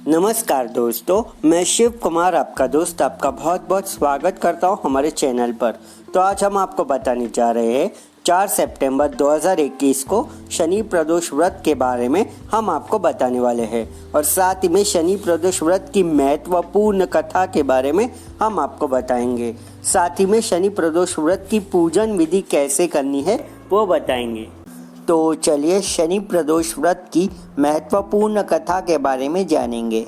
नमस्कार दोस्तों, मैं शिव कुमार आपका दोस्त आपका बहुत बहुत स्वागत करता हूं हमारे चैनल पर। तो आज हम आपको बताने जा रहे हैं 4 सितंबर 2021 को शनि प्रदोष व्रत के बारे में हम आपको बताने वाले हैं और साथ ही में शनि प्रदोष व्रत की महत्वपूर्ण कथा के बारे में हम आपको बताएंगे। साथ ही में शनि प्रदोष व्रत की पूजन विधि कैसे करनी है वो बताएंगे। तो चलिए शनि प्रदोष व्रत की महत्वपूर्ण कथा के बारे में जानेंगे।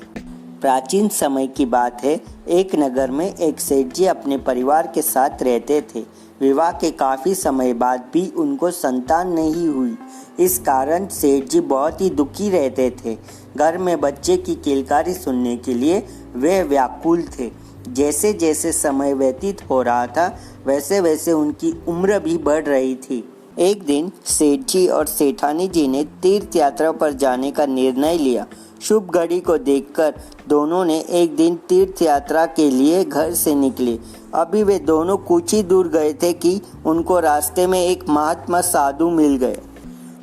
प्राचीन समय की बात है, एक नगर में एक सेठ जी अपने परिवार के साथ रहते थे। विवाह के काफ़ी समय बाद भी उनको संतान नहीं हुई। इस कारण सेठ जी बहुत ही दुखी रहते थे। घर में बच्चे की किलकारी सुनने के लिए वे व्याकुल थे। जैसे जैसे समय व्यतीत हो रहा था वैसे वैसे उनकी उम्र भी बढ़ रही थी। एक दिन सेठ जी और सेठानी जी ने तीर्थ यात्रा पर जाने का निर्णय लिया। शुभ घड़ी को देखकर दोनों ने एक दिन तीर्थ यात्रा के लिए घर से निकले। अभी वे दोनों कुछ ही दूर गए थे कि उनको रास्ते में एक महात्मा साधु मिल गए।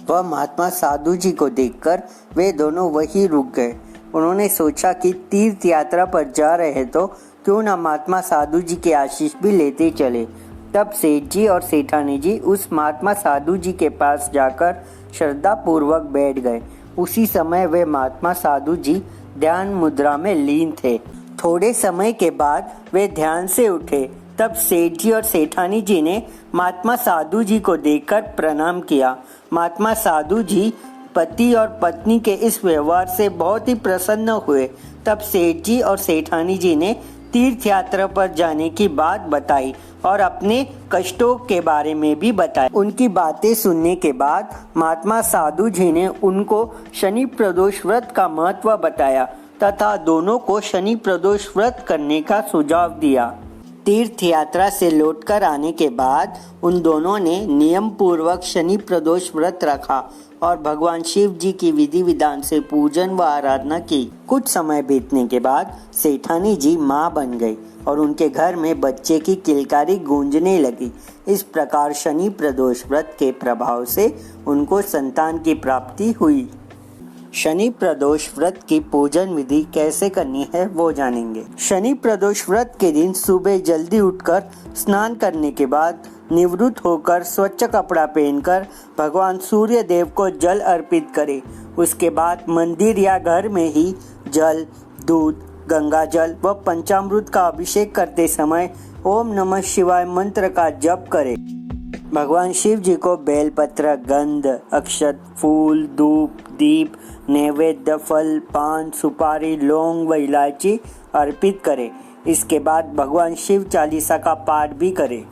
वह महात्मा साधु जी को देखकर वे दोनों वहीं रुक गए। उन्होंने सोचा कि तीर्थ यात्रा पर जा रहे तो क्यों न महात्मा साधु जी के आशीष भी लेते चले। तब सेठ जी और सेठानी जी उस महात्मा साधु जी के पास जाकर श्रद्धा पूर्वक बैठ गए। उसी समय वे महात्मा साधु जी ध्यान मुद्रा में लीन थे। थोड़े समय के बाद वे ध्यान से उठे। तब सेठ जी और सेठानी जी ने महात्मा साधु जी को देखकर प्रणाम किया। महात्मा साधु जी पति और पत्नी के इस व्यवहार से बहुत ही प्रसन्न हुए। तब सेठ जी और सेठानी जी ने तीर्थ यात्रा पर जाने की बात बताई और अपने कष्टों के बारे में भी बताया। उनकी बातें सुनने के बाद महात्मा साधु जी ने उनको शनि प्रदोष व्रत का महत्व बताया तथा दोनों को शनि प्रदोष व्रत करने का सुझाव दिया। तीर्थ यात्रा से लौटकर आने के बाद उन दोनों ने नियम पूर्वक शनि प्रदोष व्रत रखा और भगवान शिव जी की विधि विधान से पूजन व आराधना की। कुछ समय बीतने के बाद सेठानी जी मां बन गई और उनके घर में बच्चे की किलकारी गूंजने लगी। इस प्रकार शनि प्रदोष व्रत के प्रभाव से उनको संतान की प्राप्ति हुई। शनि प्रदोष व्रत की पूजन विधि कैसे करनी है वो जानेंगे। शनि प्रदोष व्रत के दिन सुबह जल्दी उठकर स्नान करने के बाद निवृत्त होकर स्वच्छ कपड़ा पहनकर भगवान सूर्य देव को जल अर्पित करें। उसके बाद मंदिर या घर में ही जल, दूध, गंगा जल व पंचामृत का अभिषेक करते समय ओम नमः शिवाय मंत्र का जप करें। भगवान शिव जी को बेलपत्र, गंध, अक्षत, फूल, धूप, दीप, नैवेद्य, फल, पान, सुपारी, लौंग व इलायची अर्पित करें। इसके बाद भगवान शिव चालीसा का पाठ भी करें।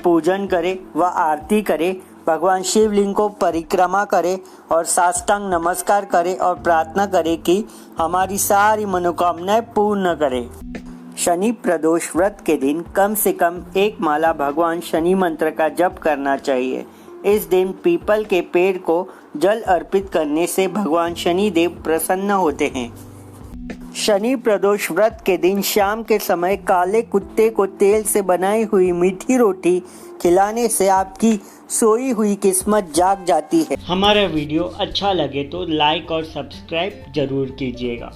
पूजन करें व आरती करें। भगवान शिवलिंग को परिक्रमा करें और साष्टांग नमस्कार करें और प्रार्थना करें कि हमारी सारी मनोकामनाएं पूर्ण करें। शनि प्रदोष व्रत के दिन कम से कम एक माला भगवान शनि मंत्र का जप करना चाहिए। इस दिन पीपल के पेड़ को जल अर्पित करने से भगवान शनि देव प्रसन्न होते हैं। शनि प्रदोष व्रत के दिन शाम के समय काले कुत्ते को तेल से बनाई हुई मीठी रोटी खिलाने से आपकी सोई हुई किस्मत जाग जाती है। हमारा वीडियो अच्छा लगे तो लाइक और सब्सक्राइब जरूर कीजिएगा।